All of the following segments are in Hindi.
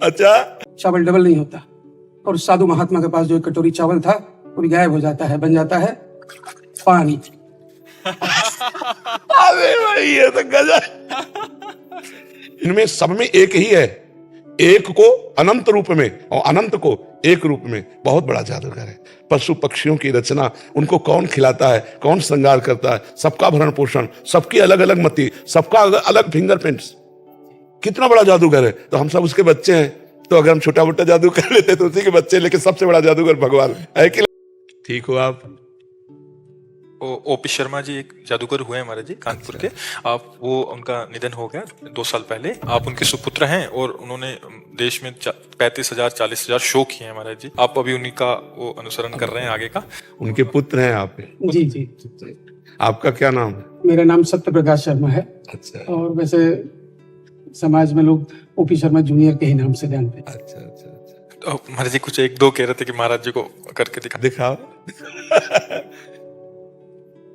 अच्छा, चावल डबल नहीं होता। और साधु महात्मा के पास जो एक कटोरी चावल था वो भी गायब हो जाता है, बन जाता है पानी। अरे भाई ये तो गजब। इनमें सब में एक ही है, एक को अनंत रूप में और अनंत को एक रूप में। बहुत बड़ा जादूगर है। पशु पक्षियों की रचना, उनको कौन खिलाता है, कौन श्रृंगार करता है, सबका भरण पोषण, सबकी अलग अलग मति, सबका अलग फिंगरप्रिंट्स। कितना बड़ा जादूगर है। तो हम सब उसके बच्चे हैं, तो अगर हम छोटा मोटा जादू कर लेते तो उसी के बच्चे, लेकिन सबसे बड़ा जादूगर भगवान है कि। ठीक हो आप? ओपी शर्मा जी एक जादूगर हुए हैं महाराज जी, कानपुर के। आप वो उनका निधन हो गया 2 साल पहले। आप उनके सुपुत्र हैं और उन्होंने देश में 35,000 40,000 शो किए हैं महाराज जी। आप अभी उन्हीं का वो अनुसरण कर रहे हैं आगे का। उनके पुत्र हैं आप? जी जी। आपका क्या नाम है? मेरा नाम सत्य प्रकाश शर्मा है। अच्छा। और वैसे समाज में लोग ओपी शर्मा जूनियर के ही नाम से जानते हैं। अच्छा अच्छा अच्छा। तो महाराज जी कुछ एक दो कह रहे थे कि महाराज जी को करके दिखाओ।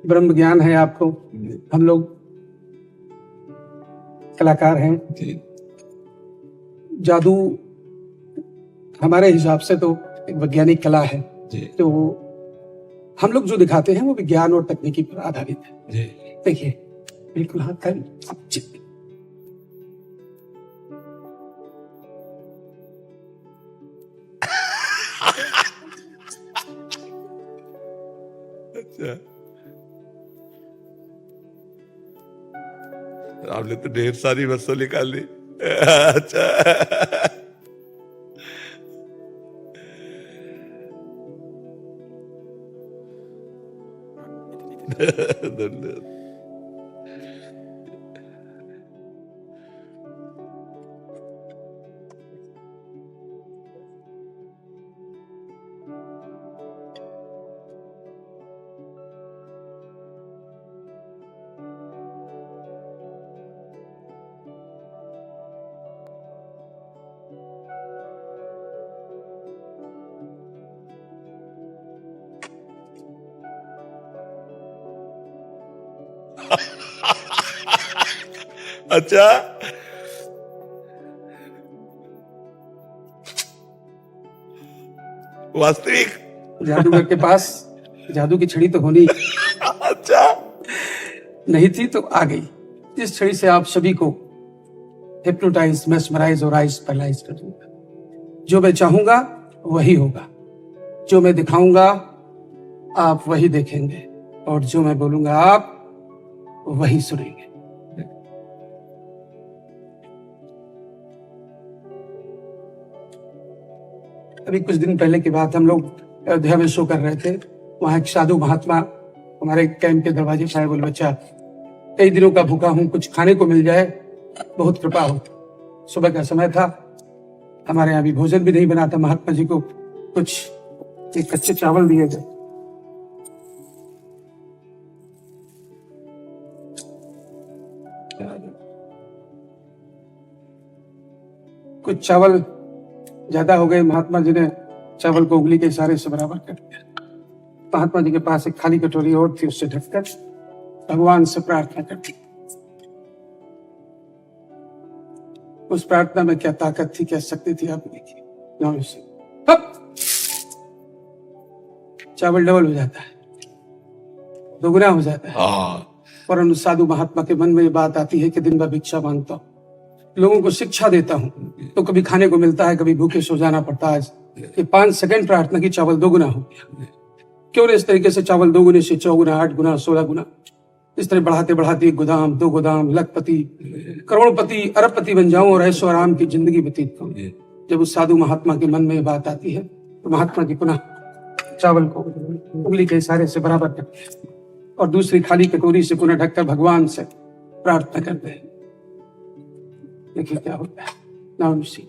ब्रह्म ज्ञान है आपको। हम लोग कलाकार हैं। जादू हमारे हिसाब से तो एक वैज्ञानिक कला है। तो हम लोग जो दिखाते हैं वो विज्ञान और तकनीकी पर आधारित है। देखिए बिल्कुल हाथ का अच्छा, आपने तो ढेर सारी वस्तु निकाल ली। अच्छा। धन्यवाद। अच्छा, वास्तविक जादूगर के पास जादू की छड़ी तो होनी अच्छा नहीं थी तो आ गई। जिस छड़ी से आप सभी को हिप्नोटाइज, मेस्मराइज और आइज पैरालाइज कर दूंगा। जो मैं चाहूंगा वही होगा, जो मैं दिखाऊंगा आप वही देखेंगे, और जो मैं बोलूंगा आप वही सुनेंगे। अभी कुछ दिन पहले की बात, हम लोग अयोध्या में शो कर रहे थे। वहां एक साधु महात्मा हमारे कैंप के दरवाजे पर आए। बोले बच्चा कई दिनों का भूखा हूं, कुछ खाने को मिल जाए, बहुत कृपा हो। सुबह का समय था, हमारे यहाँ भी भोजन भी नहीं बना था। महात्मा जी को कुछ एक कच्चे चावल दिए गए। कुछ चावल ज्यादा हो गए। महात्मा जी ने चावल को उंगली के इशारे से बराबर कर दिया। महात्मा जी के पास एक खाली कटोरी और थी, उससे ढककर भगवान से प्रार्थना कर दी। उस प्रार्थना में क्या ताकत थी, क्या शक्ति थी, आप देखिए। चावल डबल हो जाता है, दोगुना हो जाता है। पर उन साधु महात्मा के मन में ये बात आती है कि दिन भर भिक्षा मांगता हूँ, लोगों को शिक्षा देता हूँ, तो कभी खाने को मिलता है, कभी भूखे सो जाना पड़ता है। ये 5 सेकंड प्रार्थना की चावल दोगुना हो गया। क्यों इस तरीके से चावल दोगुने से 4 गुना, 8 गुना, 16 गुना, इस तरह बढ़ाते बढ़ाते 1 गोदाम, 2 गोदाम, लखपति, करोड़पति, अरबपति बन जाऊं और ऐशो आराम की जिंदगी व्यतीत करूं। जब उस साधु महात्मा के मन में ये बात आती है तो महात्मा जी पुनः चावल को उंगली के इशारे से बराबर करते हैं और दूसरी खाली कटोरी से पुनः ढककर भगवान से प्रार्थना करते हैं। देखिए क्या होता है। नाम सी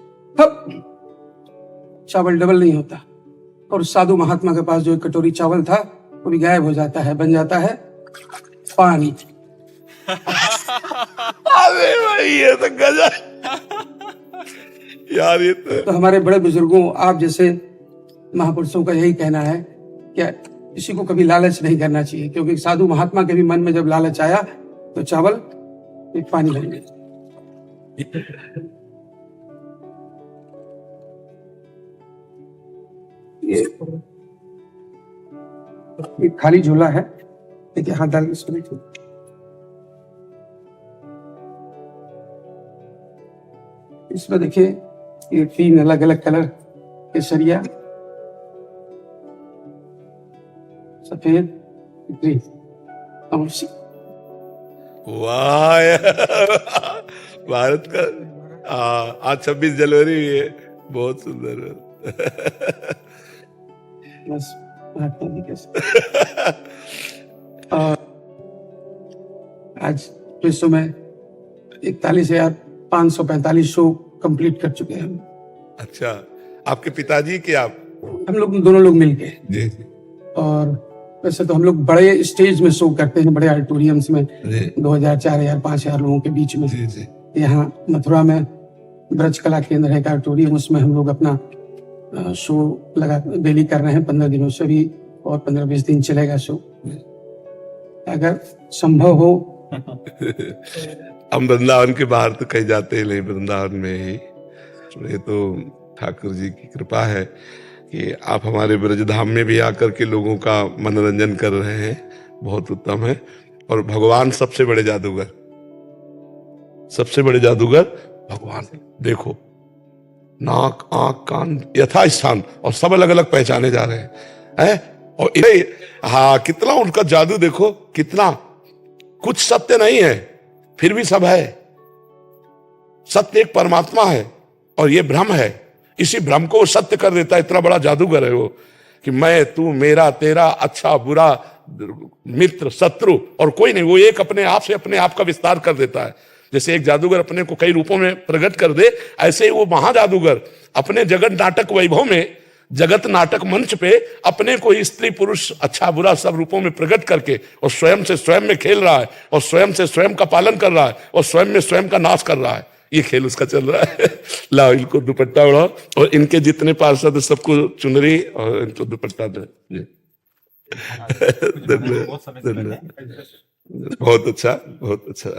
चावल डबल नहीं होता। और साधु महात्मा के पास जो एक कटोरी चावल था वो भी गायब हो जाता है, बन जाता है पानी। अरे भाई ये तो गजब यार। ये तो हमारे बड़े बुजुर्गों, आप जैसे महापुरुषों का यही कहना है कि किसी को कभी लालच नहीं करना चाहिए, क्योंकि साधु महात्मा के भी मन में जब लालच आया तो चावल एक पानी बन गया। ये खाली झोला है, देखिए हाथ डाल के इसको देखिए। इसमें देखिए ये 3 अलग अलग कलर केसरिया, सफेद, ग्रीन। वाह यार, भारत का आज 26 जनवरी भी है, बहुत सुंदर है। बस महात्मा जी के और आज विश्व में 41,545 शो कंप्लीट कर चुके हैं हम। अच्छा, आपके पिताजी के आप? हम लोग दोनों लोग मिलके। जी जी और वैसे तो हम लोग बड़े स्टेज में शो करते हैं, बड़े ऑडिटोरियम्स में, जी 2000, 4000, 5000 लोगों के बीच में। जी जी। यहाँ मथुरा में ब्रज कला केंद्र है ऑडिटोरियम, उसमें हम लोग अपना शो लगा डेली कर रहे हैं 15 दिनों से भी, और 15-20 दिन चलेगा शो, अगर संभव हो। हम वृंदावन के बाहर तो कहीं जाते ही नहीं, वृंदावन में ही। ये तो ठाकुर जी की कृपा है कि आप हमारे ब्रजधाम में भी आकर के लोगों का मनोरंजन कर रहे हैं, बहुत उत्तम है। और भगवान सबसे बड़े जादूगर, सबसे बड़े जादूगर भगवान। देखो, नाक, आंख, कान यथास्थान और सब अलग अलग पहचाने जा रहे हैं। और इन्हें, हाँ, कितना उनका जादू देखो, कितना कुछ सत्य नहीं है फिर भी सब है। सत्य एक परमात्मा है और ये भ्रम है, इसी भ्रम को वो सत्य कर देता है। इतना बड़ा जादूगर है वो कि मैं, तू, मेरा, तेरा, अच्छा बुरा, मित्र, शत्रु और कोई नहीं। वो एक अपने आप से अपने आप का विस्तार कर देता है। जैसे एक जादूगर अपने को कई रूपों में प्रकट कर दे, ऐसे ही वो महाजादूगर अपने जगत नाटक वैभव में, जगत नाटक मंच पे अपने को ही स्त्री पुरुष अच्छा बुरा सब रूपों में प्रकट करके और स्वयं से स्वयं में खेल रहा है, और स्वयं से स्वयं का पालन कर रहा है, और स्वयं में स्वयं का नाश कर रहा है। ये खेल उसका चल रहा है। लाओ इनको दुपट्टा उड़ाओ, और इनके जितने पार्षद सबको चुनरी और इनको दुपट्टा दे। बहुत अच्छा, बहुत अच्छा।